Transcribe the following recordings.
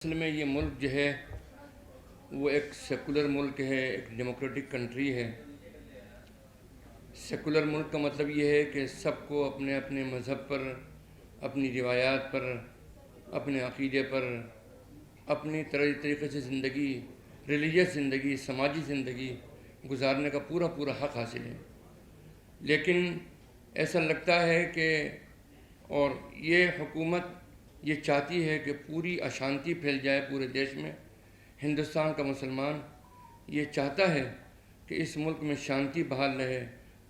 असल में ये मुल्क जो है वो एक सेकुलर मुल्क है, एक डेमोक्रेटिक कंट्री है। सेकुलर मुल्क का मतलब ये है कि सबको अपने अपने मज़हब पर, अपनी रिवायात पर, अपने अक़ीदे पर, अपनी तरीक़े से ज़िंदगी, रिलीजियस ज़िंदगी, समाजी ज़िंदगी गुजारने का पूरा पूरा हक़ हासिल है। लेकिन ऐसा लगता है कि और ये हुकूमत ये चाहती है कि पूरी अशांति फैल जाए पूरे देश में। हिंदुस्तान का मुसलमान ये चाहता है कि इस मुल्क में शांति बहाल रहे,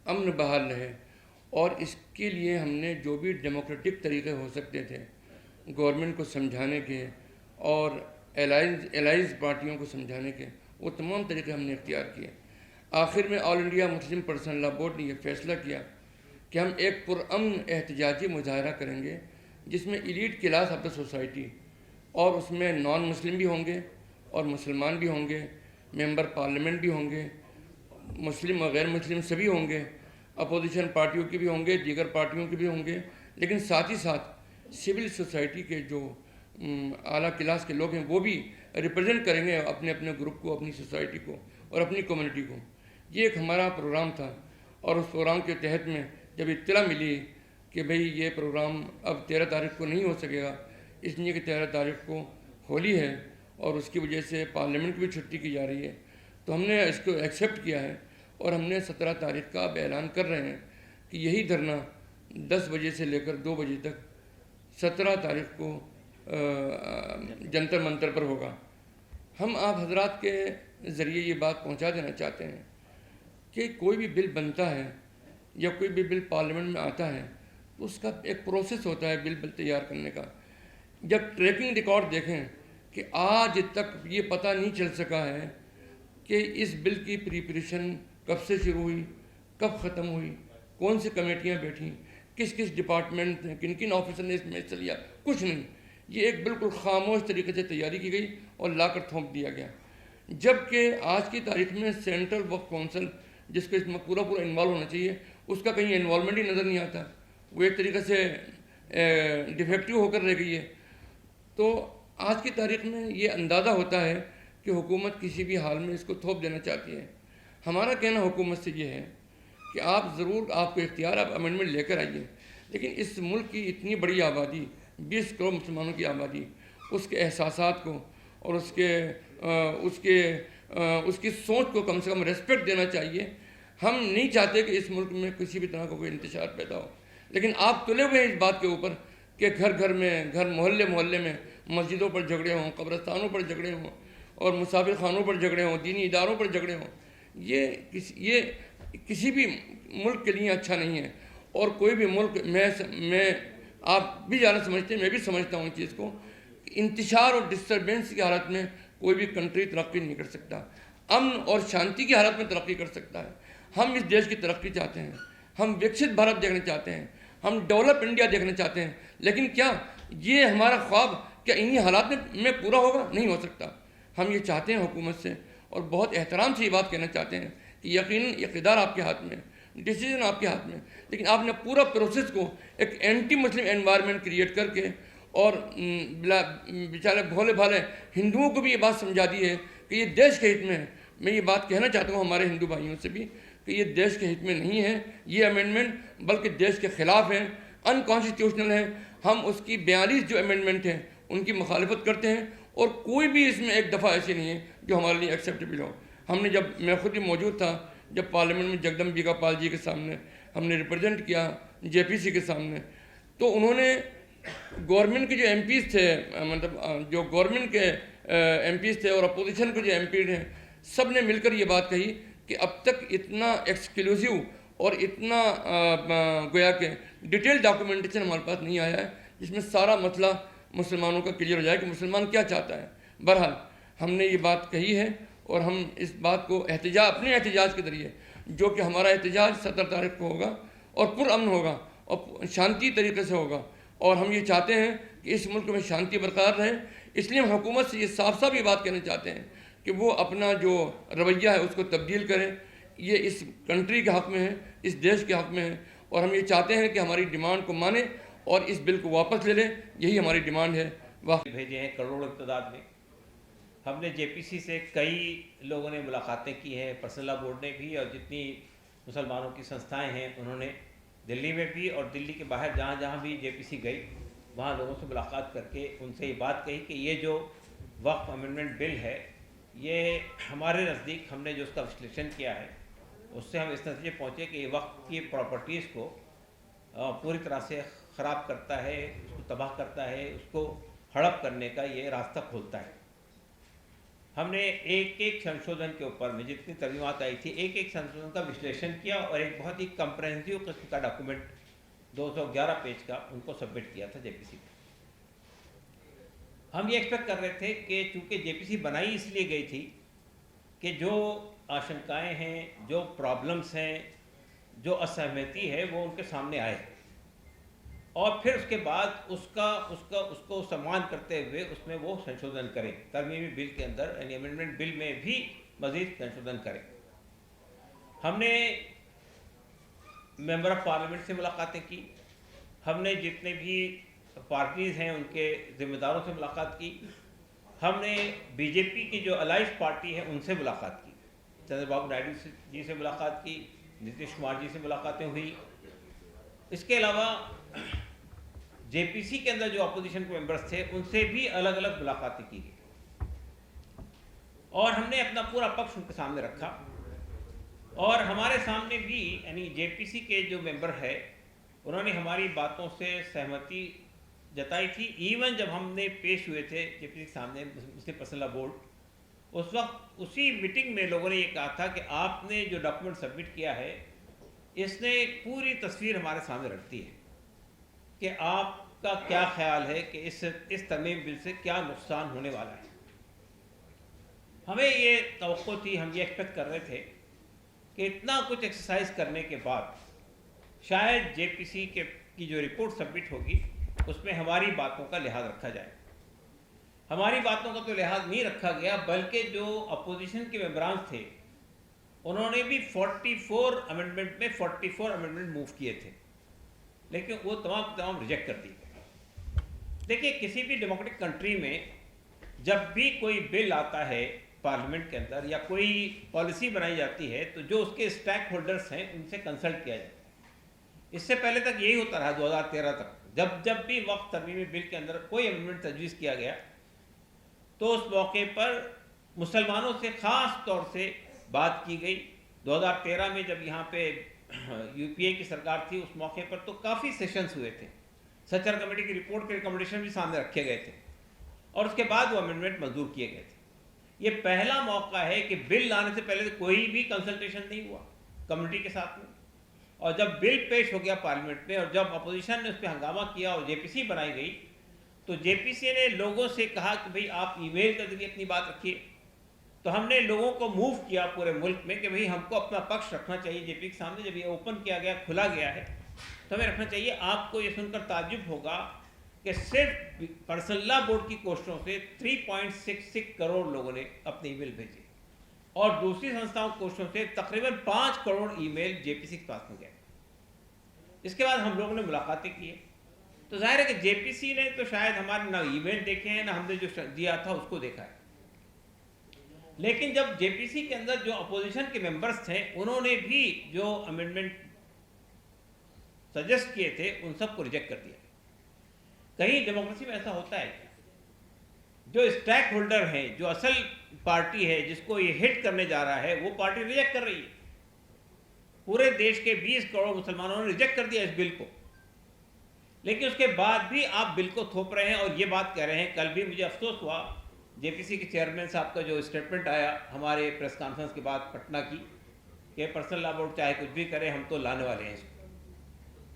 अमन बहाल रहे, और इसके लिए हमने जो भी डेमोक्रेटिक तरीक़े हो सकते थे गवर्नमेंट को समझाने के और एलाइज पार्टियों को समझाने के, वो तमाम तरीक़े हमने इख्तियार किए। आखिर में all India Muslim personal law board ने यह फ़ैसला किया कि हम एक पुरअमन एहतजाजी मुजाहरा करेंगे जिसमें elite class of the society, और उसमें नॉन मुस्लिम भी होंगे और मुसलमान भी होंगे, मेंबर पार्लियामेंट भी होंगे, मुस्लिम और गैर मुस्लिम सभी होंगे, अपोजिशन पार्टियों के भी होंगे, दीगर पार्टियों के भी होंगे, लेकिन साथ ही साथ सिविल सोसाइटी के जो आला क्लास के लोग हैं वो भी रिप्रेजेंट करेंगे अपने अपने ग्रुप को, अपनी सोसाइटी को और अपनी कम्युनिटी को। ये एक हमारा प्रोग्राम था, और उस प्रोग्राम के तहत में जब इत्तला मिली कि भाई ये प्रोग्राम अब 13 तारीख को नहीं हो सकेगा, इसलिए कि 13 तारीख को होली है और उसकी वजह से पार्लियामेंट की भी छुट्टी की जा रही है, तो हमने इसको एक्सेप्ट किया है और हमने 17 तारीख का अब ऐलान कर रहे हैं कि यही धरना 10 बजे से लेकर 2 बजे तक 17 तारीख को जंतर मंतर पर होगा। हम आप हजरात के ज़रिए ये बात पहुंचा देना चाहते हैं कि कोई भी बिल बनता है या कोई भी बिल पार्लियामेंट में आता है तो उसका एक प्रोसेस होता है बिल तैयार करने का। जब ट्रैकिंग रिकॉर्ड देखें कि आज तक ये पता नहीं चल सका है कि इस बिल की प्रिपरेशन कब से शुरू हुई, कब ख़त्म हुई, कौन सी कमेटियाँ बैठी, किस किस डिपार्टमेंट ने, किन किन ऑफिसर ने इसमें हिस्सा लिया, कुछ नहीं। ये एक बिल्कुल खामोश तरीके से तैयारी की गई और लाकर थोप दिया गया। जबकि आज की तारीख में सेंट्रल वक्फ काउंसिल, जिसको इसमें पूरा पूरा इन्वॉल्व होना चाहिए, उसका कहीं इन्वॉल्वमेंट ही नज़र नहीं आता। वो एक तरीके से डिफेक्टिव होकर रह गई है। तो आज की तारीख में ये अंदाज़ा होता है कि हुकूमत किसी भी हाल में इसको थोप देना चाहती है। हमारा कहना हुकूमत से ये है कि आप ज़रूर, आपको इख्तियार, आप अमेंडमेंट लेकर आइए, लेकिन इस मुल्क की इतनी बड़ी आबादी, 20 करोड़ मुसलमानों की आबादी, उसके एहसासात को और उसकी सोच को कम से कम रेस्पेक्ट देना चाहिए। हम नहीं चाहते कि इस मुल्क में किसी भी तरह का कोई इंतशार पैदा हो, लेकिन आप तुले हुए हैं इस बात के ऊपर कि घर घर में, घर मोहल्ले मोहल्ले में मस्जिदों पर झगड़े हों, कब्रस्तानों पर झगड़े हों और मुसाफिर खानों पर झगड़े हों, दीनी इदारों पर झगड़े हों। ये किसी भी मुल्क के लिए अच्छा नहीं है। और कोई भी मुल्क, आप भी ज़्यादा समझते हैं, मैं भी समझता हूँ इस चीज़ को, इंतशार और डिस्टर्बेंस की हालत में कोई भी कंट्री तरक्की नहीं कर सकता। अमन और शांति की हालत में तरक्की कर सकता है। हम इस देश की तरक्की चाहते हैं, हम विकसित भारत देखना चाहते हैं, हम डेवलप इंडिया देखना चाहते हैं, लेकिन क्या ये हमारा ख्वाब क्या इन्हीं हालात में पूरा होगा? नहीं हो सकता। हम ये चाहते हैं हुकूमत से, और बहुत एहतराम से ये बात कहना चाहते हैं कि यकीनन इक़्तिदार आपके हाथ में, डिसीजन आपके हाथ में, लेकिन आपने पूरा प्रोसेस को एक एंटी मुस्लिम एनवायरनमेंट क्रिएट करके और बेचारे भोले भाले हिंदुओं को भी ये बात समझा दी है कि ये देश के हित में है। मैं ये बात कहना चाहता हूँ हमारे हिंदू भाइयों से भी कि ये देश के हित में नहीं है ये अमेंडमेंट, बल्कि देश के ख़िलाफ़ है, अनकॉन्स्टिट्यूशनल है। हम उसकी 42 जो अमेंडमेंट हैं उनकी मुखालफत करते हैं, और कोई भी इसमें एक दफ़ा ऐसी नहीं है जो हमारे लिए एक्सेप्टेबल हो। हमने जब, मैं खुद ही मौजूद था जब पार्लियामेंट में जगदम्बिका पाल जी के सामने हमने रिप्रेजेंट किया, JPC के सामने, तो उन्होंने गवर्नमेंट के जो MPs थे, मतलब जो गवर्नमेंट के MPs थे और अपोजिशन के जो MP हैं, सब ने मिलकर ये बात कही कि अब तक इतना एक्सक्लूसिव और इतना गोया के डिटेल डॉक्यूमेंटेशन हमारे पास नहीं आया है जिसमें सारा मसला मुसलमानों का क्लियर हो जाए कि मुसलमान क्या चाहता है। बहरहाल हमने ये बात कही है और हम इस बात को अपने एहतजाज के ज़रिए, जो कि हमारा एहतजाज 17 तारीख को होगा और पुरअमन होगा और शांति तरीके से होगा, और हम ये चाहते हैं कि इस मुल्क में शांति बरकरार रहे। इसलिए हम हुकूमत से ये साफ साफ ये बात कहना चाहते हैं कि वो अपना जो रवैया है उसको तब्दील करें। ये इस कंट्री के हक़ में है, इस देश के हक़ में है, और हम ये चाहते हैं कि हमारी डिमांड को माने और इस बिल को वापस ले लें। यही हमारी डिमांड है। वाह। भेजे हैं करोड़ों की तादाद में। हमने जेपीसी से कई लोगों ने मुलाकातें की हैं, पर्सनल लॉ बोर्ड ने भी, और जितनी मुसलमानों की संस्थाएं हैं उन्होंने दिल्ली में भी और दिल्ली के बाहर जहाँ जहाँ भी जेपीसी गई वहाँ लोगों से मुलाकात करके उनसे ये बात कही कि ये जो वक्फ अमेंडमेंट बिल है, ये हमारे नज़दीक हमने जो उसका विश्लेषण किया है उससे हम इस नतीजे पहुँचे कि ये वक्फ की प्रॉपर्टीज़ को पूरी तरह से ख़राब करता है, उसको तबाह करता है, उसको हड़प करने का ये रास्ता खोलता है। हमने एक एक संशोधन के ऊपर में जितनी तरमीमात आई थी एक एक संशोधन का विश्लेषण किया और एक बहुत ही कंप्रहेंसिव किस्म का डॉक्यूमेंट 211 पेज का उनको सबमिट किया था जेपीसी को। हम ये एक्सपेक्ट कर रहे थे कि चूँकि जेपीसी बनाई इसलिए गई थी कि जो आशंकाएं हैं, जो प्रॉब्लम्स हैं, जो असहमति है वो उनके सामने आए और फिर उसके बाद उसको सम्मान करते हुए उसमें वो संशोधन करें, तरमीमी बिल के अंदर यानी अमेंडमेंट बिल में भी मज़ीद संशोधन करें। हमने मेंबर ऑफ पार्लियामेंट से मुलाकातें की, हमने जितने भी पार्टीज़ हैं उनके ज़िम्मेदारों से मुलाकात की, हमने बीजेपी की जो अलाइज पार्टी है उनसे मुलाकात की, चंद्रबाबू नायडू जी से मुलाकात की, नीतीश कुमार जी से मुलाकातें हुई। इसके अलावा जेपीसी के अंदर जो अपोजिशन के मेंबर्स थे उनसे भी अलग अलग मुलाकातें की गई और हमने अपना पूरा पक्ष उनके सामने रखा और हमारे सामने भी यानी जेपीसी के जो मेंबर है उन्होंने हमारी बातों से सहमति जताई थी। इवन जब हमने पेश हुए थे जेपीसी के सामने मुस्लिम पर्सनल लॉ बोर्ड, उस वक्त उसी मीटिंग में लोगों ने ये कहा था कि आपने जो डॉक्यूमेंट सबमिट किया है इसने एक पूरी तस्वीर हमारे सामने रखती है कि आपका क्या ख्याल है कि इस तरमीम बिल से क्या नुकसान होने वाला है। हमें ये तवक्को थी, हम ये एक्सपेक्ट कर रहे थे कि इतना कुछ एक्सरसाइज करने के बाद शायद जेपीसी की जो रिपोर्ट सबमिट होगी उसमें हमारी बातों का लिहाज रखा जाए। हमारी बातों का तो लिहाज नहीं रखा गया, बल्कि जो अपोजिशन के मेंबरान थे उन्होंने भी 44 अमेंडमेंट में 44 अमेंडमेंट मूव किए थे, लेकिन वो तमाम रिजेक्ट कर दिए गए। देखिए, किसी भी डेमोक्रेटिक कंट्री में जब भी कोई बिल आता है पार्लियामेंट के अंदर या कोई पॉलिसी बनाई जाती है तो जो उसके स्टेक होल्डर्स हैं उनसे कंसल्ट किया जाता है। इससे पहले तक यही होता रहा 2013 तक। जब भी वक्त तरमीमी बिल के अंदर कोई अमेंडमेंट तजवीज़ किया गया तो उस मौके पर मुसलमानों से ख़ास तौर से बात की गई। 2013 में जब यहाँ पे यूपीए की सरकार थी उस मौके पर तो काफ़ी सेशंस हुए थे, सचर कमेटी की रिपोर्ट के रिकमेंडेशन भी सामने रखे गए थे और उसके बाद वो अमेंडमेंट मंजूर किए गए थे। ये पहला मौका है कि बिल लाने से पहले कोई भी कंसल्टेशन नहीं हुआ कमेटी के साथ में, और जब बिल पेश हो गया पार्लियामेंट में और जब अपोजिशन ने उस पर हंगामा किया और जेपीसी बनाई गई तो जेपीसी ने लोगों से कहा कि भाई आप ईमेल के जरिए अपनी बात रखिए। तो हमने लोगों को मूव किया पूरे मुल्क में कि भाई हमको अपना पक्ष रखना चाहिए जेपी के सामने। जब ये ओपन किया गया, खुला गया है, तो हमें रखना चाहिए। आपको ये सुनकर ताज्जुब होगा कि सिर्फ पर्सनल लॉ बोर्ड की कोशिशों से 3.66 करोड़ लोगों ने अपने ईमेल भेजे और दूसरी संस्थाओं की कोशिशों से तकरीबन 5 करोड़ ईमेल जेपीसी के पास में गए। इसके बाद हम लोगों ने मुलाकातें की, तो जाहिर है कि जेपीसी ने तो शायद हमारे ना ईमेल देखे हैं ना हमने जो दिया था उसको देखा है, लेकिन जब जेपीसी के अंदर जो अपोजिशन के मेंबर्स थे उन्होंने भी जो अमेंडमेंट सजेस्ट किए थे उन सबको रिजेक्ट कर दिया। कहीं डेमोक्रेसी में ऐसा होता है क्या? जो स्टेक होल्डर हैं, जो असल पार्टी है जिसको ये हिट करने जा रहा है, वो पार्टी रिजेक्ट कर रही है। पूरे देश के 20 करोड़ मुसलमानों ने रिजेक्ट कर दिया इस बिल को, लेकिन उसके बाद भी आप बिल को थोप रहे हैं और ये बात कह रहे हैं। कल भी मुझे अफसोस हुआ जेपीसी के चेयरमैन साहब का जो स्टेटमेंट आया हमारे प्रेस कॉन्फ्रेंस के बाद पटना की, कि पर्सनल लॉ बोर्ड चाहे कुछ भी करे हम तो लाने वाले हैं इसको।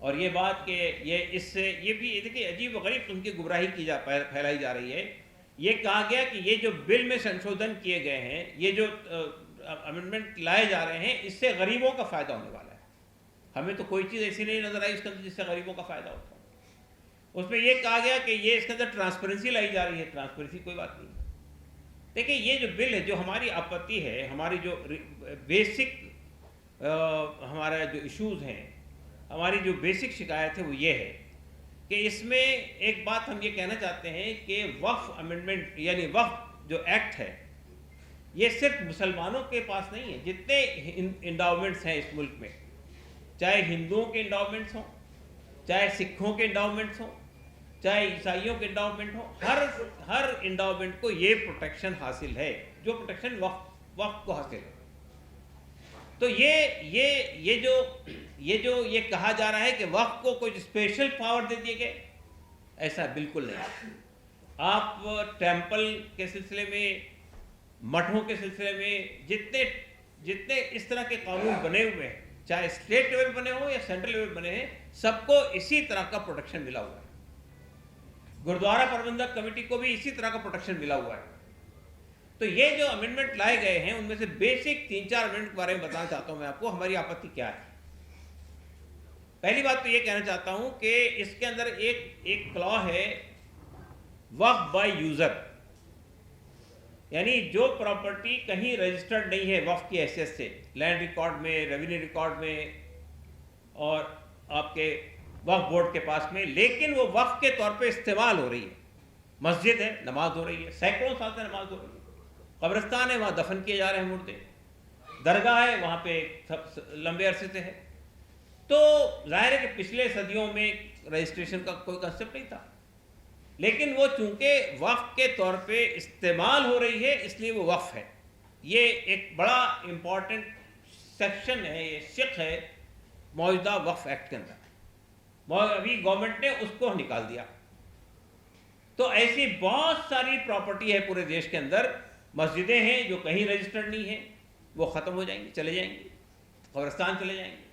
और ये बात कि ये इससे ये भी देखिए अजीब व गरीब उनकी गुमराही फैलाई जा रही है। ये कहा गया कि ये जो बिल में संशोधन किए गए हैं, ये जो अमेंडमेंट लाए जा रहे हैं, इससे गरीबों का फ़ायदा होने वाला है। हमें तो कोई चीज़ ऐसी नहीं नज़र आई इसके अंदर जिससे गरीबों का फ़ायदा होता है। उसमें यह कहा गया कि ये इसके अंदर ट्रांसपेरेंसी लाई जा रही है। ट्रांसपेरेंसी कोई बात नहीं। देखिए, ये जो बिल है, जो हमारी आपत्ति है, हमारी जो बेसिक हमारा जो इश्यूज़ हैं, हमारी जो बेसिक शिकायत है वो ये है कि इसमें एक बात हम ये कहना चाहते हैं कि वक्फ अमेंडमेंट यानी वक्फ जो एक्ट है ये सिर्फ मुसलमानों के पास नहीं है। जितने इंडाउमेंट्स हैं इस मुल्क में, चाहे हिंदुओं के इंडाउमेंट्स हों, चाहे सिखों के इंडाउमेंट्स हों, चाहे ईसाइयों के इंडाउमेंट हो, हर इंडाउमेंट को ये प्रोटेक्शन हासिल है जो प्रोटेक्शन वक्फ को हासिल है। तो ये कहा जा रहा है कि वक्फ को कुछ स्पेशल पावर दे दिए गए, ऐसा बिल्कुल नहीं। आप टेंपल के सिलसिले में, मठों के सिलसिले में जितने इस तरह के कानून बने हुए हैं, चाहे स्टेट लेवल बने हो या सेंट्रल लेवल बने हैं, सबको इसी तरह का प्रोटेक्शन मिला हुआ है। गुरुद्वारा प्रबंधक कमेटी को भी इसी तरह का प्रोटेक्शन मिला हुआ है। तो ये जो अमेंडमेंट लाए गए हैं उनमें से बेसिक 3-4 अमेंडमेंट के बारे में बताना चाहता हूं मैं आपको, हमारी आपत्ति क्या है। पहली बात तो ये कहना चाहता हूं कि इसके अंदर एक क्लॉ है वक्फ बाय यूजर, यानी जो प्रॉपर्टी कहीं रजिस्टर्ड नहीं है वक्फ की हैसियत से, लैंड रिकॉर्ड में, रेवेन्यू रिकॉर्ड में और आपके वक्फ बोर्ड के पास में, लेकिन वो वक्फ के तौर पे इस्तेमाल हो रही है। मस्जिद है, नमाज हो रही है, सैकड़ों साल से नमाज हो रही है। कब्रिस्तान है, वहाँ दफन किए जा रहे हैं मुर्दे। दरगाह है, वहाँ पे लंबे अरसे से है। तो जाहिर है कि पिछले सदियों में रजिस्ट्रेशन का कोई कंसेप्ट नहीं था, लेकिन वो चूंकि वक्फ के तौर पे इस्तेमाल हो रही है इसलिए वो वक्फ है। ये एक बड़ा इम्पॉर्टेंट सेक्शन है, ये शिक है मौजूदा वक्फ एक्ट के अंदर। अभी गवर्नमेंट ने उसको निकाल दिया। तो ऐसी बहुत सारी प्रॉपर्टी है पूरे देश के अंदर, मस्जिदें हैं जो कहीं रजिस्टर्ड नहीं है, वो ख़त्म हो जाएंगी, चले जाएंगी, कब्रिस्तान चले जाएंगे।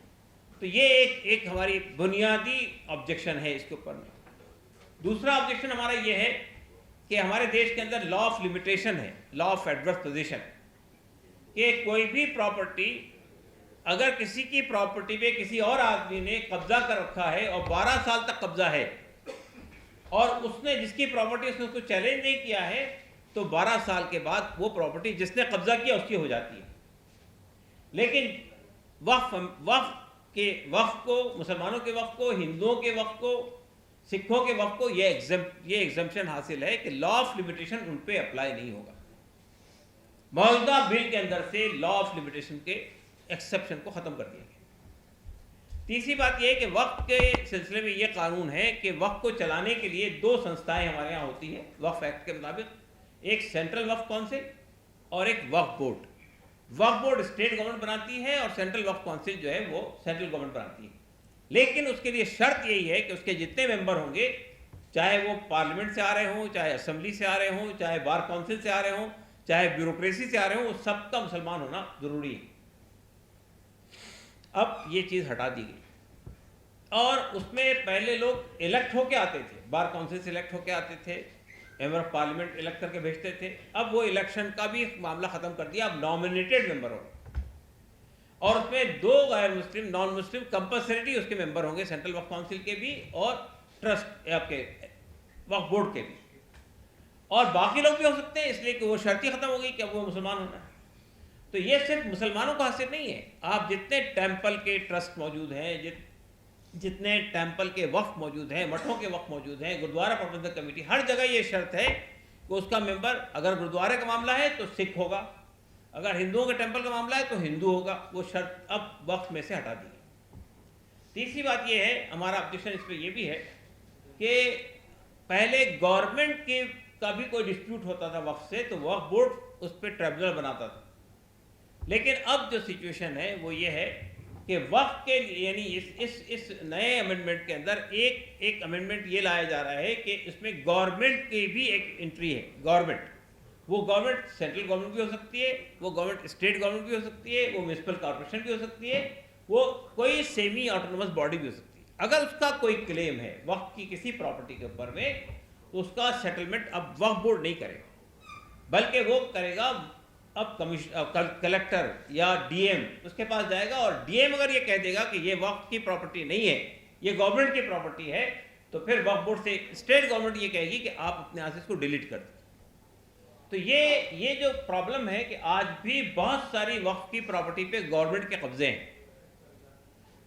तो ये एक हमारी बुनियादी ऑब्जेक्शन है इसके ऊपर में। दूसरा ऑब्जेक्शन हमारा ये है कि हमारे देश के अंदर लॉ ऑफ लिमिटेशन है, लॉ ऑफ एडवर्स पोजीशन, कि कोई भी प्रॉपर्टी अगर किसी की प्रॉपर्टी पे किसी और आदमी ने कब्जा कर रखा है और 12 साल तक कब्जा है और उसने जिसकी प्रॉपर्टी उसने उसको चैलेंज नहीं किया है, तो 12 साल के बाद वो प्रॉपर्टी जिसने कब्जा किया उसकी हो जाती है। लेकिन वक्फ को, मुसलमानों के वक्फ को, हिंदुओं के वक्फ को, सिखों के वक्फ को ये एग्जम्पशन हासिल है कि लॉ ऑफ लिमिटेशन उन पे अप्लाई नहीं होगा। मौजूदा बिल के अंदर से लॉ ऑफ लिमिटेशन के एक्सेप्शन को ख़त्म कर दिया गया। तीसरी बात यह है कि वक्फ के सिलसिले में यह कानून है कि वक्फ को चलाने के लिए 2 संस्थाएं हमारे यहाँ होती हैं वक्फ एक्ट के मुताबिक, एक सेंट्रल वक्फ काउंसिल और एक वक्फ बोर्ड। वक्फ बोर्ड स्टेट गवर्नमेंट बनाती है और सेंट्रल वक्फ काउंसिल जो है वो सेंट्रल गवर्नमेंट बनाती है। लेकिन उसके लिए शर्त यही है कि उसके जितने मेंबर होंगे, चाहे वो पार्लियामेंट से आ रहे हों, चाहे असेंबली से आ रहे हों, चाहे बार काउंसिल से आ रहे हों, चाहे ब्यूरोक्रेसी से आ रहे हों, सबका मुसलमान होना जरूरी है। अब ये चीज़ हटा दी गई और उसमें पहले लोग इलेक्ट होके आते थे, बार काउंसिल से इलेक्ट होके आते थे, मेंबर ऑफ पार्लियामेंट इलेक्ट करके भेजते थे। अब वो इलेक्शन का भी मामला ख़त्म कर दिया, अब नॉमिनेटेड मेंबर होंगे और उसमें 2 गैर मुस्लिम, नॉन मुस्लिम कंपल्सरी उसके मेंबर होंगे, सेंट्रल वक्फ काउंसिल के भी और ट्रस्ट आपके वक्फ बोर्ड के भी, और बाकी लोग भी हो सकते हैं, इसलिए कि वो शर्त ही ख़त्म हो गई कि अब वो मुसलमान होना है। तो ये सिर्फ मुसलमानों का हासिल नहीं है। आप जितने टेंपल के ट्रस्ट मौजूद हैं, जितने टेंपल के वक्फ मौजूद हैं, मठों के वक्फ मौजूद हैं, गुरुद्वारा प्रबंधक कमेटी, हर जगह ये शर्त है कि उसका मेंबर अगर गुरुद्वारे का मामला है तो सिख होगा, अगर हिंदुओं के टेंपल का मामला है तो हिंदू होगा। वो शर्त अब वक्फ में से हटा दी है। तीसरी बात ये है, हमारा ऑब्जेक्शन इस पर यह भी है कि पहले गवर्नमेंट का भी कोई डिस्प्यूट होता था वक्फ से तो वक्फ बोर्ड उस पर ट्रिब्यूनल बनाता था। लेकिन अब जो सिचुएशन है वो ये है कि वक्फ के यानी इस नए अमेंडमेंट के अंदर एक अमेंडमेंट ये लाया जा रहा है कि इसमें गवर्नमेंट की भी एक एंट्री है। वो गवर्नमेंट सेंट्रल गवर्नमेंट भी हो सकती है, वो गवर्नमेंट स्टेट गवर्नमेंट भी हो सकती है, वो म्यूनिसिपल कॉर्पोरेशन भी हो सकती है, वो कोई सेमी ऑटोनोमस बॉडी भी हो सकती है। अगर उसका कोई क्लेम है वक्फ की किसी प्रॉपर्टी के ऊपर में, तो उसका सेटलमेंट अब वक्फ बोर्ड नहीं करेगा, बल्कि वो करेगा अब कलेक्टर या डीएम उसके पास जाएगा, और डीएम अगर ये कह देगा कि ये वक्फ की प्रॉपर्टी नहीं है, ये गवर्नमेंट की प्रॉपर्टी है, तो फिर वक्फ बोर्ड से स्टेट गवर्नमेंट ये कहेगी कि आप अपने यहाँ से इसको डिलीट कर दें। तो ये जो प्रॉब्लम है कि आज भी बहुत सारी वक्फ की प्रॉपर्टी पे गवर्नमेंट के कब्जे हैं।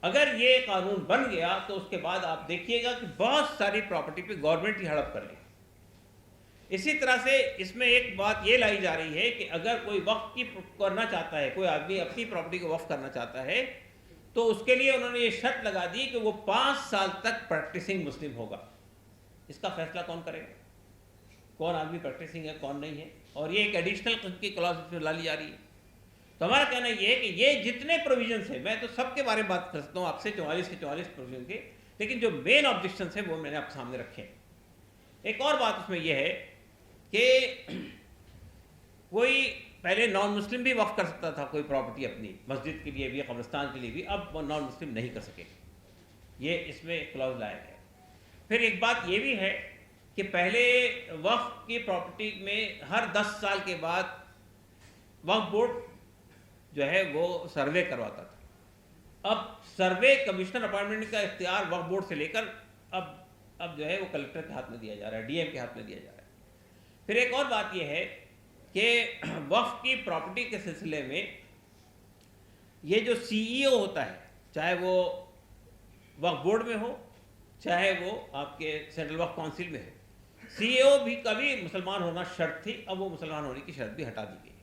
अगर ये कानून बन गया तो उसके बाद आप देखिएगा कि बहुत सारी प्रॉपर्टी पे गवर्नमेंट ही हड़प कर लेगी। इसी तरह से इसमें एक बात ये लाई जा रही है कि अगर कोई वक्फ की करना चाहता है, कोई आदमी अपनी प्रॉपर्टी को वक्फ करना चाहता है, तो उसके लिए उन्होंने ये शर्त लगा दी कि वो 5 साल तक प्रैक्टिसिंग मुस्लिम होगा। इसका फैसला कौन करेगा, कौन आदमी प्रैक्टिसिंग है कौन नहीं है, और ये एक एडिशनल की क्लॉज इसमें ला ली जा रही है। तो हमारा कहना ये है कि ये जितने प्रोविजन है, मैं तो सबके बारे में बात कर सकता हूँ आपसे, 44 के 44 प्रोविजन के, लेकिन जो मेन ऑब्जेक्शन है वो मैंने आपके सामने रखे हैं। एक और बात उसमें यह है कि कोई पहले नॉन मुस्लिम भी वक्फ कर सकता था कोई प्रॉपर्टी अपनी, मस्जिद के लिए भी, कब्रिस्तान के लिए भी, अब नॉन मुस्लिम नहीं कर सके, ये इसमें क्लॉज लाया गया। फिर एक बात ये भी है कि पहले वक्फ की प्रॉपर्टी में हर 10 साल के बाद वक्फ बोर्ड जो है वो सर्वे करवाता था। अब सर्वे कमिश्नर अपॉइंटमेंट का इख्तियार वक्फ बोर्ड से लेकर अब जो है वो कलेक्टर के हाथ में दिया जा रहा है, डीएम के हाथ में दिया जा रहा है। फिर एक और बात यह है कि वक्फ की प्रॉपर्टी के सिलसिले में ये जो सीईओ होता है, चाहे वो वक्फ बोर्ड में हो, चाहे वो आपके सेंट्रल वक्फ काउंसिल में है, सीईओ भी कभी मुसलमान होना शर्त थी, अब वो मुसलमान होने की शर्त भी हटा दी गई।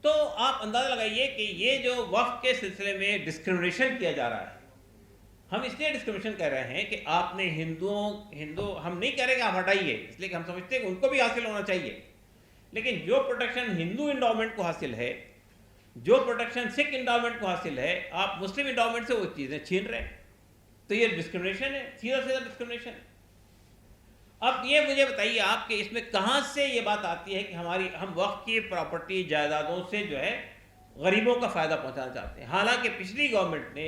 तो आप अंदाज़ा लगाइए कि ये जो वक्फ के सिलसिले में डिस्क्रिमिनेशन किया जा रहा है, हम इसलिए डिस्क्रिमिनेशन कर रहे हैं कि आपने हिंदू हम नहीं कह रहे कि आप हटाइए, इसलिए कि हम समझते हैं कि उनको भी हासिल होना चाहिए, लेकिन जो प्रोटेक्शन हिंदू इंडोमेंट को हासिल है, जो प्रोटेक्शन सिख इंडोमेंट को हासिल है, आप मुस्लिम इंडोमेंट से वो चीज़ें छीन रहे हैं, तो ये डिस्क्रिमिनेशन है, सीधा सीधा डिस्क्रिमिनेशन है। अब ये मुझे बताइए आप कि इसमें कहाँ से ये बात आती है कि हम वक्फ की प्रॉपर्टी जायदादों से जो है गरीबों का फ़ायदा पहुंचाना चाहते हैं। हालांकि पिछली गवर्नमेंट ने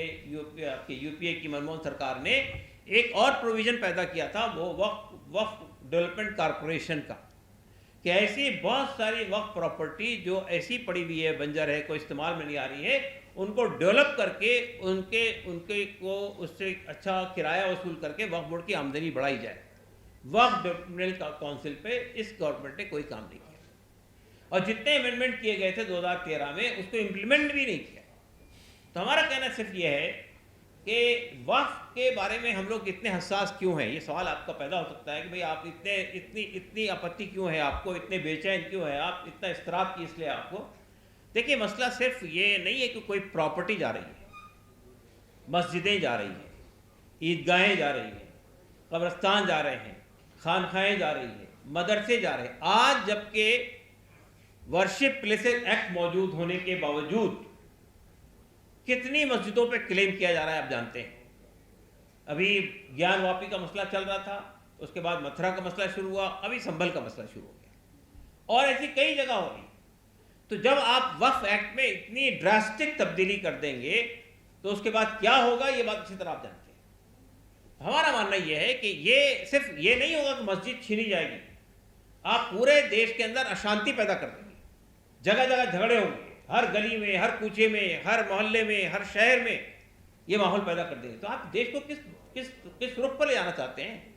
यूपीए की मनमोहन सरकार ने एक और प्रोविज़न पैदा किया था, वो वक्फ डेवलपमेंट कॉरपोरेशन का, कि ऐसी बहुत सारी वक्फ प्रॉपर्टी जो ऐसी पड़ी हुई है, बंजर है, कोई इस्तेमाल में नहीं आ रही है, उनको डेवलप करके उनके को उससे अच्छा किराया वसूल करके वक्फ बोर्ड की आमदनी बढ़ाई जाए। वक्फ डेवलपमेंट काउंसिल पे इस गवर्नमेंट ने कोई काम नहीं किया, और जितने अमेंडमेंट किए गए थे 2013 में उसको इम्प्लीमेंट भी नहीं किया। तो हमारा कहना सिर्फ ये है कि वक्फ के बारे में हम लोग इतने हसास क्यों हैं, ये सवाल आपका पैदा हो सकता है कि भाई आप इतनी आपत्ति क्यों है, आपको इतने बेचैन क्यों है, आप इतना इस्तराब की इसलिए आपको। देखिए मसला सिर्फ ये नहीं है कि कोई प्रॉपर्टी जा रही है, मस्जिदें जा रही हैं, ईदगाहें जा रही हैं, कब्रिस्तान जा रहे हैं, खानखाएँ जा रही हैं, मदरसे जा रहे हैं। आज जबकि वर्शिप प्लेसेस एक्ट मौजूद होने के बावजूद कितनी मस्जिदों पे क्लेम किया जा रहा है आप जानते हैं। अभी ज्ञान वापी का मसला चल रहा था, उसके बाद मथुरा का मसला शुरू हुआ, अभी संभल का मसला शुरू हो गया, और ऐसी कई जगह हो रही। तो जब आप वक्फ एक्ट में इतनी ड्रास्टिक तब्दीली कर देंगे तो उसके बाद क्या होगा, ये बात अच्छी तरह आप जानते हैं। हमारा मानना यह है कि ये सिर्फ ये नहीं होगा कि मस्जिद छीनी जाएगी, आप पूरे देश के अंदर अशांति पैदा कर देंगे, जगह जगह झगड़े होंगे, हर गली में, हर कूचे में, हर मोहल्ले में, हर शहर में ये माहौल पैदा कर देंगे। तो आप देश को किस रुख पर ले जाना चाहते हैं?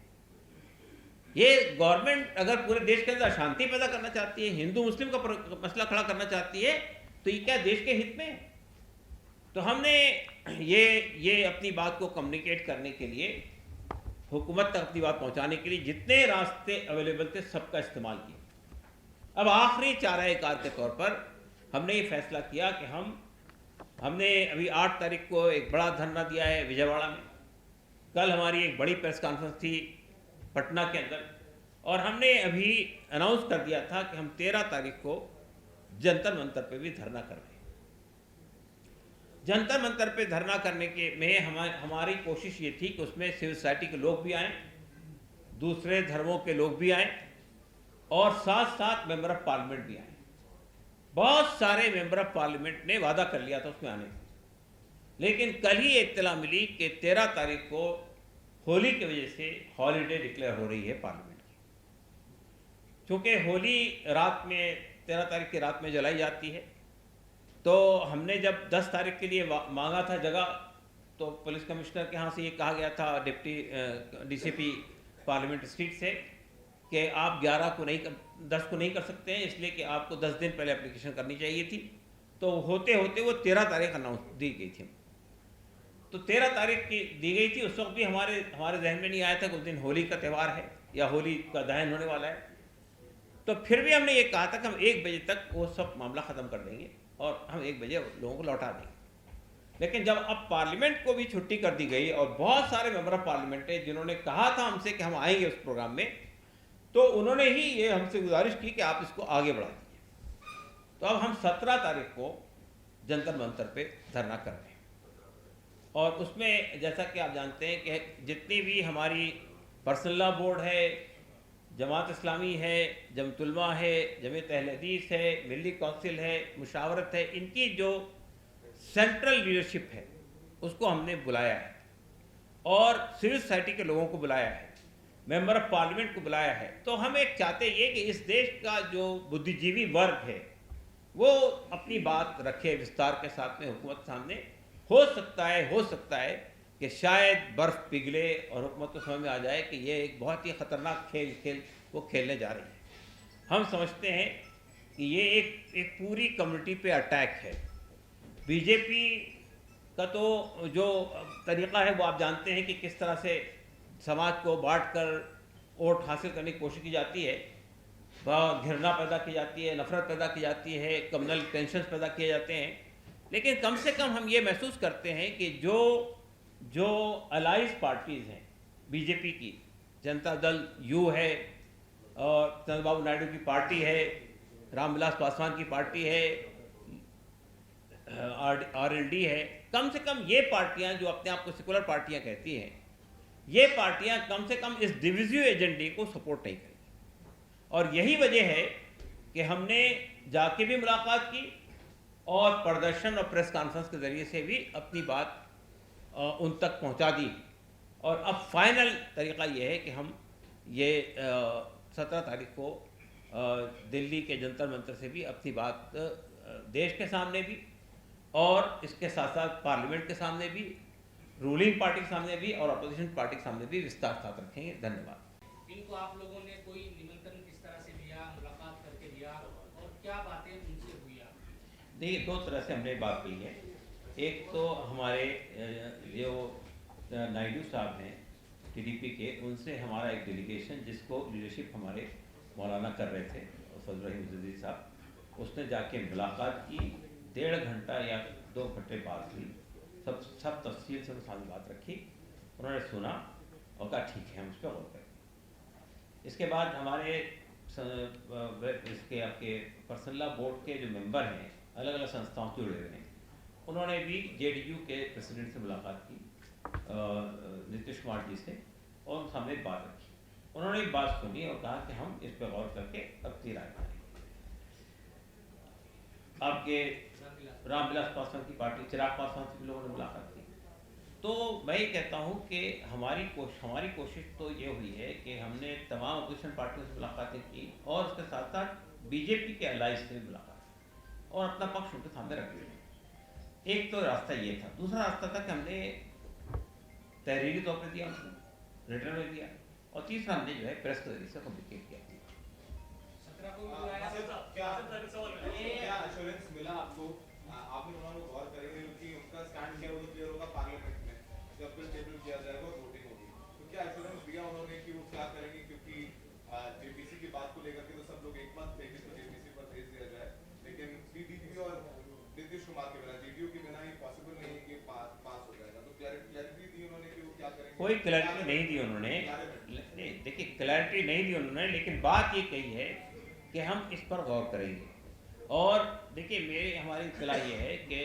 ये गवर्नमेंट अगर पूरे देश के अंदर अशांति पैदा करना चाहती है, हिंदू मुस्लिम का मसला खड़ा करना चाहती है, तो ये क्या देश के हित में है? तो हमने ये अपनी बात को कम्युनिकेट करने के लिए, हुकूमत तक अपनी बात पहुंचाने के लिए जितने रास्ते अवेलेबल थे सबका इस्तेमाल किया। अब आखिरी चाराकार के तौर पर हमने ये फैसला किया कि हमने अभी 8 तारीख को एक बड़ा धरना दिया है विजयवाड़ा में, कल हमारी एक बड़ी प्रेस कॉन्फ्रेंस थी पटना के अंदर, और हमने अभी अनाउंस कर दिया था कि हम 13 तारीख को जंतर मंतर पे भी धरना कर रहे हैं। जंतर मंतर पे धरना करने के में हमारी कोशिश ये थी कि उसमें सिविल सोसाइटी के लोग भी आएँ, दूसरे धर्मों के लोग भी आएँ, और साथ साथ मेंबर ऑफ पार्लियामेंट भी आए। बहुत सारे मेंबर ऑफ पार्लियामेंट ने वादा कर लिया था उसमें आने से, लेकिन कल ही इत्तला मिली कि 13 तारीख को होली की वजह से हॉलीडे डिक्लेयर हो रही है पार्लियामेंट की। चूँकि होली रात में 13 तारीख की रात में जलाई जाती है, तो हमने जब 10 तारीख के लिए मांगा था जगह, तो पुलिस कमिश्नर के यहाँ से ये कहा गया था डिप्टी डीसीपी पार्लियामेंट स्ट्रीट से कि आप 10 को नहीं कर सकते हैं, इसलिए कि आपको 10 दिन पहले एप्लीकेशन करनी चाहिए थी। तो होते होते वो 13 तारीख अनाउंस दी गई थी। तो 13 तारीख की दी गई थी। उस वक्त भी हमारे जहन में नहीं आया था कि उस दिन होली का त्यौहार है या होली का दहन होने वाला है। तो फिर भी हमने ये कहा था कि हम 1 बजे तक वो सब मामला ख़त्म कर देंगे और हम 1 बजे लोगों को लौटा देंगे। लेकिन जब अब पार्लियामेंट को भी छुट्टी कर दी गई और बहुत सारे मेंबर ऑफ पार्लियामेंट है जिन्होंने कहा था हमसे कि हम आएंगे उस प्रोग्राम में, तो उन्होंने ही ये हमसे गुजारिश की कि आप इसको आगे बढ़ा दीजिए। तो अब हम 17 तारीख को जंतर मंतर पे धरना कर रहे हैं और उसमें जैसा कि आप जानते हैं कि जितनी भी हमारी पर्सनल लॉ बोर्ड है, जमात इस्लामी है, जमतुलमा है, जमीयत अहले हदीस है, मिली काउंसिल है, मुशावरत है, इनकी जो सेंट्रल लीडरशिप है उसको हमने बुलाया है और सिविल सोसाइटी के लोगों को बुलाया है, मेंबर ऑफ पार्लियामेंट को बुलाया है। तो हम एक चाहते ये कि इस देश का जो बुद्धिजीवी वर्ग है वो अपनी बात रखे विस्तार के साथ में हुकूमत सामने। हो सकता है कि शायद बर्फ़ पिघले और हुकूमत को समझ में आ जाए कि ये एक बहुत ही ख़तरनाक खेल वो खेलने जा रही है। हम समझते हैं कि ये एक पूरी कम्युनिटी पे अटैक है। बीजेपी का तो जो तरीक़ा है वो आप जानते हैं कि किस तरह से समाज को बांट कर वोट हासिल करने की कोशिश की जाती है, घृणा पैदा की जाती है, नफ़रत पैदा की जाती है, कम्युनल टेंशन पैदा किए जाते हैं। लेकिन कम से कम हम ये महसूस करते हैं कि जो अलाइज पार्टीज़ हैं बीजेपी की, जनता दल यू है और चंद्रबाबू नायडू की पार्टी है, रामविलास पासवान की पार्टी है, RLD है, कम से कम ये पार्टियां जो अपने आप को सेकुलर पार्टियां कहती हैं, ये पार्टियां कम से कम इस डिविजिव एजेंडे को सपोर्ट नहीं करेंगी। और यही वजह है कि हमने जाके भी मुलाकात की और प्रदर्शन और प्रेस कॉन्फ्रेंस के ज़रिए से भी अपनी बात उन तक पहुंचा दी। और अब फाइनल तरीक़ा ये है कि हम ये 17 तारीख को दिल्ली के जंतर मंतर से भी अपनी बात देश के सामने भी और इसके साथ साथ पार्लियामेंट के सामने भी, रूलिंग पार्टी के सामने भी और अपोजिशन पार्टी के सामने भी विस्तार साथ रखेंगे। धन्यवाद। इनको आप लोगों ने कोई निमंत्रण किस तरह से दिया, मुलाकात करके दिया और क्या बातें उनसे हुई? देखिए, 2 तरह से हमने बात की है। एक तो हमारे जो नायडू साहब हैं TDP के, उनसे हमारा एक डेलीगेशन जिसको लीडरशिप हमारे मौलाना कर रहे थे फजल रहीम जदीद साहब, उसने जाके मुलाकात की। 1.5 घंटा या 2 घंटे बाद हुई, सब तफसील से सामने बात रखी, उन्होंने सुना और कहा ठीक है हम उस पर गौर करें। इसके बाद हमारे इसके आपके पर्सनल लॉ बोर्ड के जो मेंबर हैं, अलग अलग संस्थाओं से जुड़े हुए हैं, उन्होंने भी JDU के प्रेसिडेंट से मुलाकात की, नीतीश कुमार जी से, और उन सामने बात रखी। उन्होंने एक बात सुनी और कहा कि हम इस पर गौर करके अपनी राय बनाएंगे। आपके रामविलास पासवान की पार्टी, चिराग पासवान से भी लोगों ने मुलाकात की। तो मैं ये कहता हूँ कि हमारी कोशिश तो ये हुई है कि हमने तमाम अपोजिशन पार्टियों से मुलाकातें की और उसके साथ साथ बीजेपी के अलाइज से भी मुलाकात और अपना पक्ष उनके सामने रख दिया। एक तो रास्ता ये था। दूसरा रास्ता था कि हमने तहरीरी तौर पर दिया, उनको रिटर्न में दिया, और तीसरा हमने जो है प्रेस के जरिए से कम्युनिकेट किया। आपने उन्होंने गौर करेंगे कि उनका स्टैंड क्या होगा, क्लियर होगा पार्लियामेंट में जब बिल टेबल किया जाएगा और वोटिंग होगी, तो क्या एश्योरेंस दिया उन्होंने कि वो क्या करेंगे? क्योंकि JPC की बात को लेकर के तो सब लोग एक मत थे कि तो JPC पर भेज दिया जाए, लेकिन TDP और नीतीश कुमार के बिना, JDU के बिना ये पॉसिबल नहीं है कि पास हो जाएगा। तो क्लैरिटी दी उन्होंने कि वो क्या करेंगे? कोई क्लैरिटी नहीं दी उन्होंने। देखिए, क्लैरिटी नहीं दी उन्होंने, लेकिन बात ये कही है कि हम इस पर गौर करेंगे। और देखिए, हमारी इत्तला ये है कि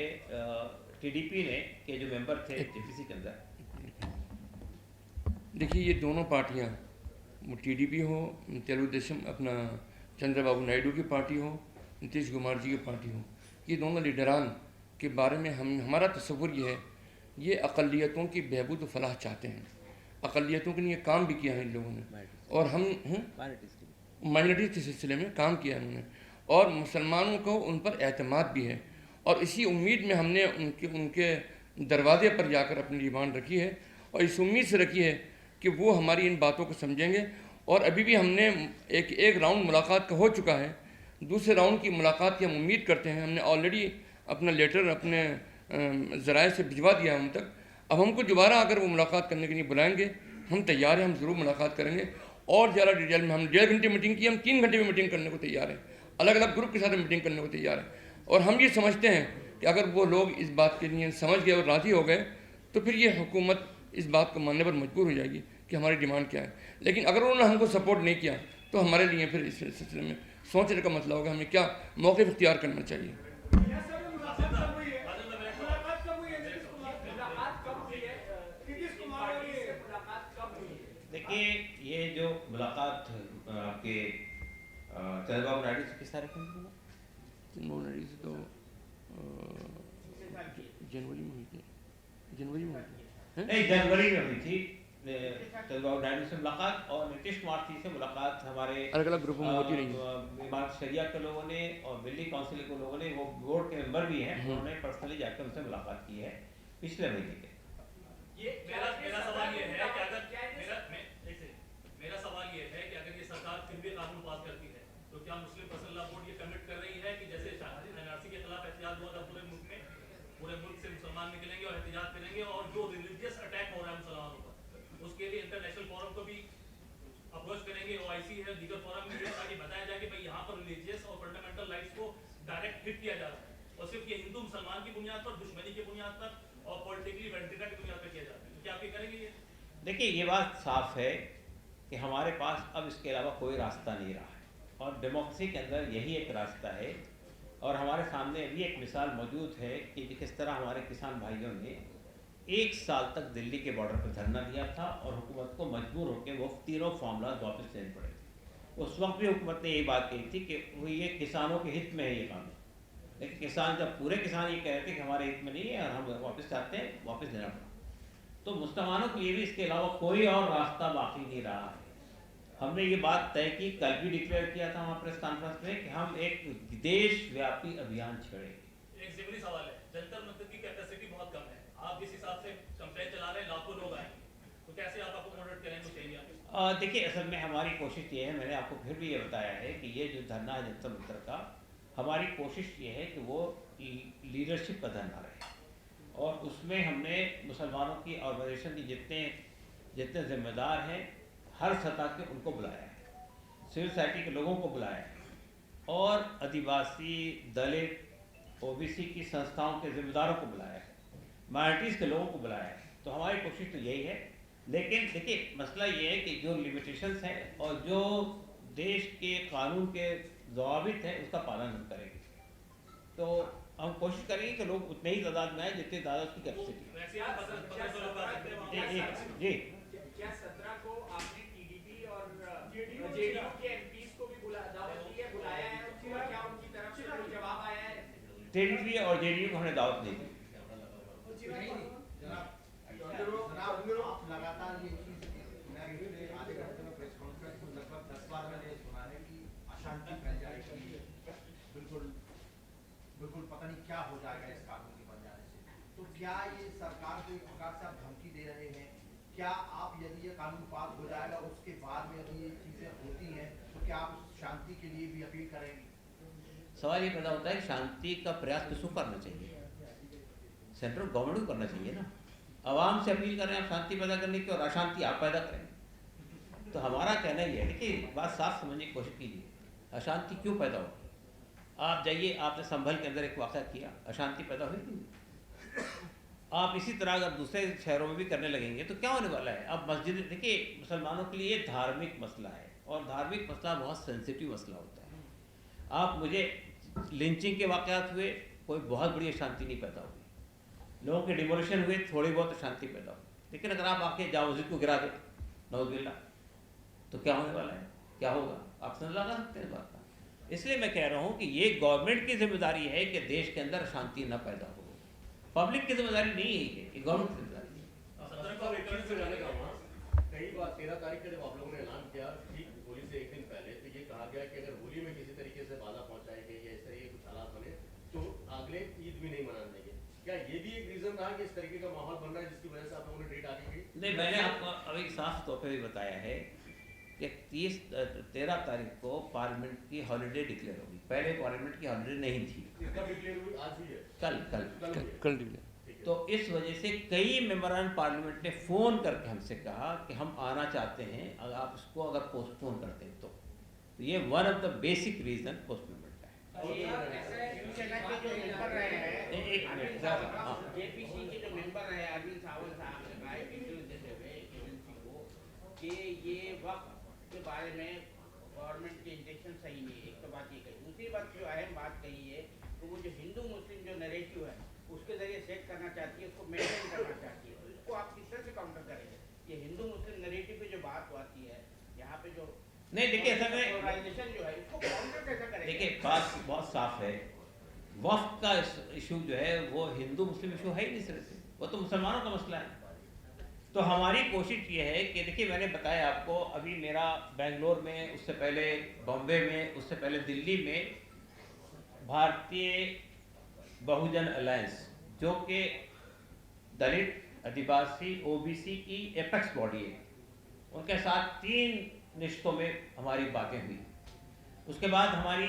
TDP ने के जो मेंबर थे JPC के अंदर, देखिए ये दोनों पार्टियां, TDP हो, तेलुगुदेशम अपना चंद्रबाबू नायडू की पार्टी हो, नीतीश कुमार जी की पार्टी हो, ये दोनों लीडरान के बारे में हमारा तस्वुर ये है, ये अक़लियतों की बहबूद व फलाह चाहते हैं। अक़लियतों के लिए काम भी किया है इन लोगों ने, और हम माइनॉरिटी के सिलसिले में काम किया है उन्होंने, और मुसलमानों को उन पर एतमाद भी है। और इसी उम्मीद में हमने उनके दरवाजे पर जाकर अपनी डिमांड रखी है, और इस उम्मीद से रखी है कि वो हमारी इन बातों को समझेंगे। और अभी भी हमने एक राउंड मुलाकात का हो चुका है, दूसरे राउंड की मुलाकात की हम उम्मीद करते हैं। हमने ऑलरेडी अपना लेटर अपने ज़राए से भिजवा दिया उन तक। अब हमको दोबारा अगर वो मुलाकात करने के लिए बुलाएंगे, हम तैयार हैं, हम ज़रूर मुलाकात करेंगे और ज़्यादा डिटेल में। हम 1.5 घंटे मीटिंग की, हम 3 घंटे में मीटिंग करने को तैयार हैं, अलग अलग ग्रुप के साथ मीटिंग करने को तैयार हैं। और हम ये समझते हैं कि अगर वो लोग इस बात के लिए समझ गए और राज़ी हो गए तो फिर ये हुकूमत इस बात को मानने पर मजबूर हो जाएगी कि हमारी डिमांड क्या है। लेकिन अगर उन्होंने हमको सपोर्ट नहीं किया तो हमारे लिए फिर इस सिलसिले में सोचने का मतलब होगा हमें क्या मौक़िफ़ इख्तियार करना चाहिए। देखिए, ये जो मुलाकात आपके चंद्रबाबू नायडू से किस तारीख में हुई? चंद्रबाबू नायडू से तो जनवरी में हुई थी, जनवरी में हुई थी, नहीं जनवरी में हुई थी चंद्रबाबू नायडू से मुलाकात। और नीतीश कुमार जी से मुलाकात हमारे अलग अलग ग्रुपों में होती रही है। इमारत शरिया के लोगों ने और दिल्ली काउंसिल के लोगों ने, वो बोर्ड के मेंबर भी हैं, उन्होंने पर्सनली जाकर उनसे मुलाकात की है पिछले महीने के। मेरा सवाल ये है कि अगर मेरा सवाल ये है कि अगर ये सरकार फिर भी कानून पास करती है तो क्या मुस्लिम पर्सनल लॉ बोर्ड ये कमिट कर रही है कि जैसे एनआरसी के खिलाफ एहतिजाज हुआ था पूरे मुल्क में, पूरे मुल्क से मुसलमान निकलेंगे और एहतिजाज करेंगे, और जो रिलीजियस अटैक हो रहा है मुसलमानों पर उसके लिए इंटरनेशनल फोरम को भी अप्रोच करेंगे, OIC है, दीगर फोरम भी है, ताकि बताया जाए कि भाई यहाँ पर रिलीजियस और फंडामेंटल राइट्स को डायरेक्ट हिट किया जा रहा है और सिर्फ ये हिंदू मुसलमान की बुनियाद पर, दुश्मनी की बुनियाद पर और पॉलिटिकली वेंटिटा की बुनियाद पर किया जाता है। क्या आप ये करेंगे? ये देखिए, ये बात साफ है कि हमारे पास अब इसके अलावा कोई रास्ता नहीं रहा है और डेमोक्रेसी के अंदर यही एक रास्ता है। और हमारे सामने अभी एक मिसाल मौजूद है कि किस तरह हमारे किसान भाइयों ने 1 साल तक दिल्ली के बॉर्डर पर धरना दिया था और हुकूमत को मजबूर होकर वो तीनों फॉर्मूला वापस लेने पड़े थे। उस वक्त भी हुकूमत ने यही बात कही थी कि वो ये किसानों के हित में है ये कानून, लेकिन किसान, जब पूरे किसान ये कह रहे थे कि हमारे हित में नहीं है और हम वापस चाहते हैं, वापस लेना पड़ा। तो मुसलमानों के लिए भी इसके अलावा कोई और रास्ता बाकी नहीं रहा है। हमने ये बात तय की, कल भी डिक्लेयर किया था वहाँ प्रेस कॉन्फ्रेंस में कि हम एक देशव्यापी अभियान छेड़ेंगे। एक ज़रूरी सवाल है, जंतर मंतर की कैपेसिटी बहुत कम है, आप जिस हिसाब से कैंपेन चला रहे हैं लाखों लोग आएंगे, तो कैसे आप अकोमोडेट करेंगे उस एरिया में? देखिए, असल में हमारी कोशिश ये है, मैंने आपको फिर भी ये बताया है कि ये जो धरना है जंतर मंतर का, हमारी कोशिश ये है कि वो लीडरशिप का धरना रहे और उसमें हमने मुसलमानों की ऑर्गेनाइजेशन की जितने जिम्मेदार हैं हर सतह के उनको बुलाया है, सिविल सोसाइटी के लोगों को बुलाया है और आदिवासी, दलित, OBC की संस्थाओं के जिम्मेदारों को बुलाया है, माइनॉरिटीज़ के लोगों को बुलाया है। तो हमारी कोशिश तो यही है। लेकिन देखिए, मसला ये है कि जो लिमिटेशंस हैं और जो देश के कानून के ज़वाबित हैं उसका पालन हम करेंगे। तो हम कोशिश करेंगे कि लोग उतने ही तादाद में आए जितनी तादाद की कैपेसिटी। जी, क्या 17 को आपने TDP और JDU के MPs को भी बुलाया है और क्या उनकी तरफ से कोई जवाब आया है? TDP और JDU को हमने दावत नहीं दी। लगातार ये चीज आधे घंटे में प्रेस कॉन्फ्रेंस में लगभग 10 बार मैंने सुना है कि अशांति फैल जाएगी, बिल्कुल पता नहीं क्या हो जाएगा इस कानून के बन जाने से। तो क्या ये सरकार को एक प्रकार से आप धमकी दे रहे हैं? क्या आप, यदि ये कानून पास हो जाएगा उसके बाद में यदि ये चीजें होती हैं तो क्या आप शांति के लिए भी अपील करेंगे? सवाल ये पैदा होता है कि शांति का प्रयास किसको करना चाहिए? सेंट्रल गवर्नमेंट को करना चाहिए ना। आवाम से अपील कर रहे हैं आप शांति पैदा करने की और अशांति आप पैदा करें। तो हमारा कहना ये है कि बात साफ समझने की कोशिश कीजिए, अशांति क्यों पैदा होगी? आप जाइए, आपने संभल के अंदर एक वाक़या किया, अशांति पैदा हुई थी। आप इसी तरह अगर दूसरे शहरों में भी करने लगेंगे तो क्या होने वाला है? अब मस्जिद, देखिए, मुसलमानों के लिए धार्मिक मसला है और धार्मिक मसला बहुत सेंसिटिव मसला होता है। आप मुझे लिंचिंग के वाक़यात हुए, कोई बहुत बड़ी अशांति नहीं पैदा हुई, लोगों के डिमोलिशन हुए, थोड़ी बहुत अशांति पैदा हुई। लेकिन अगर आप आके जाओ मस्जिद को गिरा दे, नौजुबिल्ला, तो क्या होने वाला है? क्या होगा? आप समझ लगा सकते हैं बात का। इसलिए मैं कह रहा हूँ कि ये गवर्नमेंट की जिम्मेदारी है कि देश के अंदर अशांति न पैदा हो। पब्लिक की जिम्मेदारी नहीं है, ये गवर्नमेंट की जिम्मेदारी है। कई बार 13 तारीख का जब आप लोगों ने ऐलान किया, ठीक होली से एक दिन पहले, तो ये कहा गया कि अगर होली में किसी तरीके से बाधा पहुंचाई गई या इस तरीके कुछ हालात बने तो अगले ईद भी नहीं मनाने देंगे। क्या ये भी एक रीजन रहा कि इस तरीके का माहौल बन रहा है जिसकी वजह से आप लोगों ने डेट आगे की? नहीं, मैंने आपको अभी साफ तौर पर भी बताया है कि 13 तारीख को पार्लियामेंट की हॉलीडे डिक्लेयर होगी। पहले पार्लियामेंट की हॉलीडे नहीं थी। कब डिक्लेयर हुई? आज हुई है। कल डिक्लेयर। ठीक है। तो इस वजह से कई मेंबरान पार्लियामेंट ने फ़ोन करके हमसे कहा कि हम आना चाहते हैं, अगर आप इसको अगर पोस्टपोन करते हैं तो ये one of the basic reason postponement का है। शिवसेना के जो मेंबर रहे हैं, एक मिनट, हाँ। जेपीसी के जो मेंबर रहे अरविंद सावंत साहब ने कहा इंटरव्यू देते हुए एजेंसी को कि ये वक्त के बारे में गवर्नमेंट के इंटेंशन सही नहीं है। एक तो बात ये कही, दूसरी बात जो अहम बात कही है तो वो जो हिंदू मुस्लिम जो नैरेटिव है उसके जरिए सेट करना चाहती है, उसको मेंटेन करना चाहती है। तो इसको आप किस तरह से काउंटर करेंगे? ये हिंदू मुस्लिम नैरेटिव पे जो बात आती है यहाँ पे जो नहीं देखिए, ऐसा में पोलराइजेशन जो है इसको काउंटर कैसे करेंगे? देखिए बात बहुत साफ है, वक्फ का इशू जो है वो हिंदू मुस्लिम इशू है ही नहीं सिरे से, वो तो मुसलमानों का मसला है। तो हमारी कोशिश ये है कि देखिए मैंने बताया आपको, अभी मेरा बेंगलोर में, उससे पहले बॉम्बे में, उससे पहले दिल्ली में भारतीय बहुजन अलायंस जो कि दलित, आदिवासी, ओबीसी की एपेक्स बॉडी है, उनके साथ 3 रिश्तों में हमारी बातें हुई। उसके बाद हमारी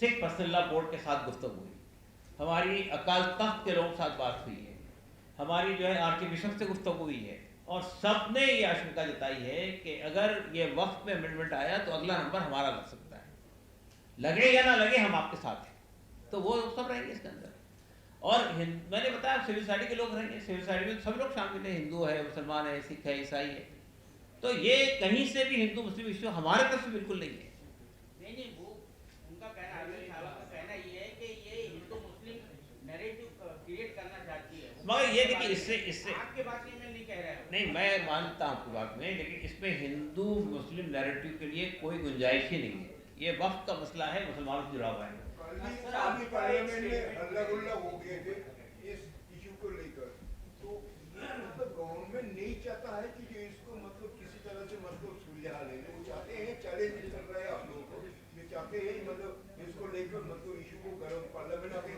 सिख पर्सनल लॉ बोर्ड के साथ गुफ्तगू हुई, हमारी अकाल तख्त के लोगों के साथ बात हुई है, हमारी जो है आर्च बिशप से गुफ्तगू हुई है, और सब ने ये आशंका जताई है कि अगर ये वक्त में अमेंडमेंट आया तो अगला नंबर हमारा लग सकता है, लगे या ना लगे हम आपके साथ हैं। तो वो सब रहेंगे इसके अंदर। और मैंने बताया सिविल सोसाइटी के लोग रहेंगे, सिविल सोसाइटी में सब लोग शामिल हैं, हिंदू है, मुसलमान है, सिख है, ईसाई है। तो ये कहीं से भी हिंदू मुस्लिम इश्यू हमारे तरफ से बिल्कुल नहीं है। नहीं वो उनका कहना, अरविंद साहब का कहना ये है कि ये हिंदू मुस्लिम नैरेटिव क्रिएट करना चाहती है। मगर ये देखिए इससे आपके बात में मैं नहीं कह रहा हूँ। नहीं, मैं मानता हूँ आपकी बात में, लेकिन इसमें हिंदू मुस्लिम नैरेटिव के लिए कोई गुंजाइश ही नहीं है। ये वक्त का मसला है, मुसलमानों से जुड़ा हुआ है। पार्लियामेंट में हल्ला गुल्ला हो गए थे इस इशू को लेकर, तो ये मतलब गवर्नमेंट नहीं चाहता है कि जो इसको मतलब किसी तरह से मतलब सुलझा लेना, वो चाहते हैं, चैलेंज चल रहा है आप लोगों को, ये चाहते हैं मतलब इसको लेकर मतलब इशू को गर्म पार्लियामेंट अभी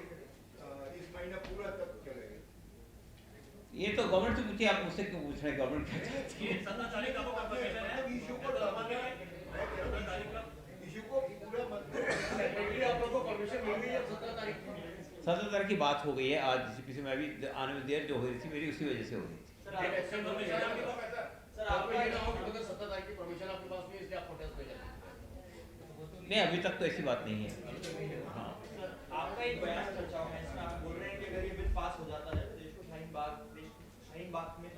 इस महीना पूरा तक चलेगा। ये तो गवर्नमेंट से पूछिए, आप मुझसे क्यों पूछ रहे हैं? गवर्नमेंट क्या चाहती है? इशू को पूरा मतलब आप लोगों को परमिशन मिल गई है 17 तारीख को? 17 तारीख की बात हो गई है, आज जीपीसी में अभी आने में देर जो हो रही थी मेरी, उसी वजह से हो रही थी। सर आपका ये नाम अगर 17 तारीख की परमिशन आपके पास नहीं है इसलिए आप प्रोटेस्ट नहीं करेंगे? नहीं, अभी तक तो ऐसी बात नहीं है। हाँ, आपका एक बयान चर्चाओं में इसमें आप बोल रहे हैं कि अगर ये बिल पास हो जाता है तो देश को शाहीन बाग में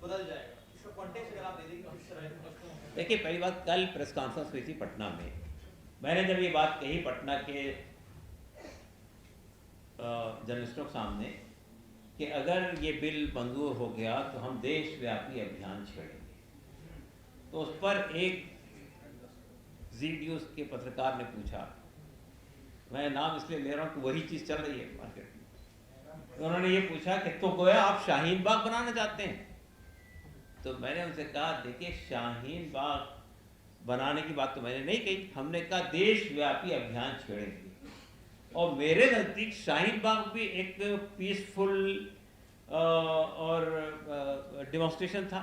बदल जाएगा, इसका कॉन्टेक्स्ट अगर आप दे देंगे किस तरह? देखिए पहली बात, कल प्रेस कॉन्फ्रेंस हुई थी पटना में, मैंने जब ये बात कही पटना के जर्नलिस्टों के सामने कि अगर ये बिल मंजूर हो गया तो हम देशव्यापी अभियान छेड़ेंगे, तो उस पर एक जी न्यूज़ के पत्रकार ने पूछा, मैं नाम इसलिए ले रहा हूँ कि वही चीज़ चल रही है मार्केट में, तो उन्होंने ये पूछा कि तो गोया आप शाहीन बाग बनाना चाहते हैं? तो मैंने उनसे कहा देखिए शाहीन बाग बनाने की बात तो मैंने नहीं कही, हमने कहा देशव्यापी अभियान छेड़ेंगे। और मेरे नज़दीक शाहीन बाग भी एक पीसफुल और डेमोन्स्ट्रेशन था,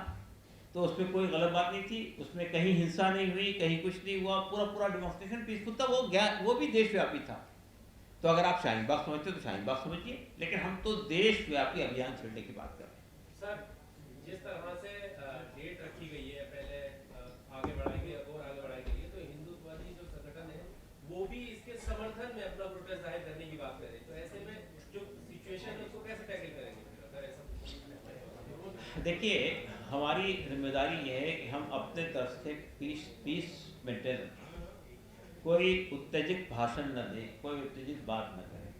तो उसमें कोई गलत बात नहीं थी, उसमें कहीं हिंसा नहीं हुई, कहीं कुछ नहीं हुआ, पूरा डेमोन्स्ट्रेशन पीसफुल था, वो भी देशव्यापी था। तो अगर आप शाहीन बाग समझते तो शाहीन बाग समझिए, लेकिन हम तो देशव्यापी अभियान छेड़ने की बात कर रहे हैं। सर जिस तरह से डेट रखी गई है, पहले आगे बढ़ाई गई और आगे बढ़ाई गई है, तो हिंदुत्ववादी जो संगठन है वो भी इसके समर्थन में अपना प्रोटेस्ट जाहिर करने की बात कर रहे हैं, तो ऐसे में जो सिचुएशन है उसको कैसे टैकल करेंगे अगर ऐसा? देखिए हमारी जिम्मेदारी ये है कि हम अपने तरफ से पीस मेंटेन रखें, कोई उत्तेजित भाषण न दें, कोई उत्तेजित बात न करें।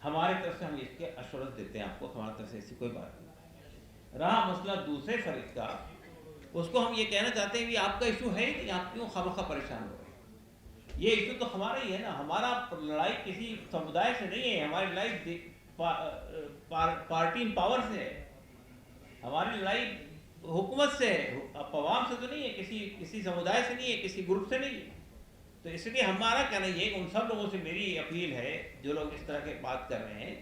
हमारे तरफ से हम इसके अश्योरेंस देते हैं आपको, हमारी तरफ से ऐसी कोई बात नहीं। रहा मसला दूसरे फरीक का, उसको हम ये कहना चाहते हैं कि आपका इशू है कि आप क्यों खामखा परेशान हो रहे हैं? ये इशू तो हमारा ही है ना, हमारा लड़ाई किसी समुदाय से नहीं है, हमारी लड़ाई पार्टी इन पावर से है, हमारी लड़ाई हुकूमत से है, अवाम से तो नहीं है, किसी समुदाय से नहीं है, किसी ग्रुप से नहीं है। तो इसलिए हमारा कहना ये है कि उन सब लोगों से मेरी अपील है जो लोग इस तरह के बात कर रहे हैं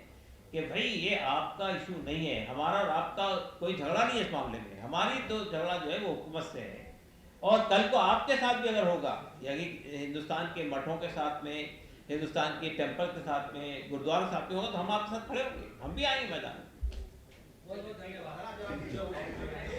कि भाई ये आपका इशू नहीं है, हमारा और आपका कोई झगड़ा नहीं है इस मामले में, हमारी तो झगड़ा जो है वो हुकूमत से है। और कल को आपके साथ भी अगर होगा, यानी हिंदुस्तान के मठों के साथ में, हिंदुस्तान के टेम्पल के साथ में, गुरुद्वारा के साथ में होगा, तो हम आपके साथ खड़े होंगे, हम भी आएंगे मैदान। बहुत बहुत धन्यवाद।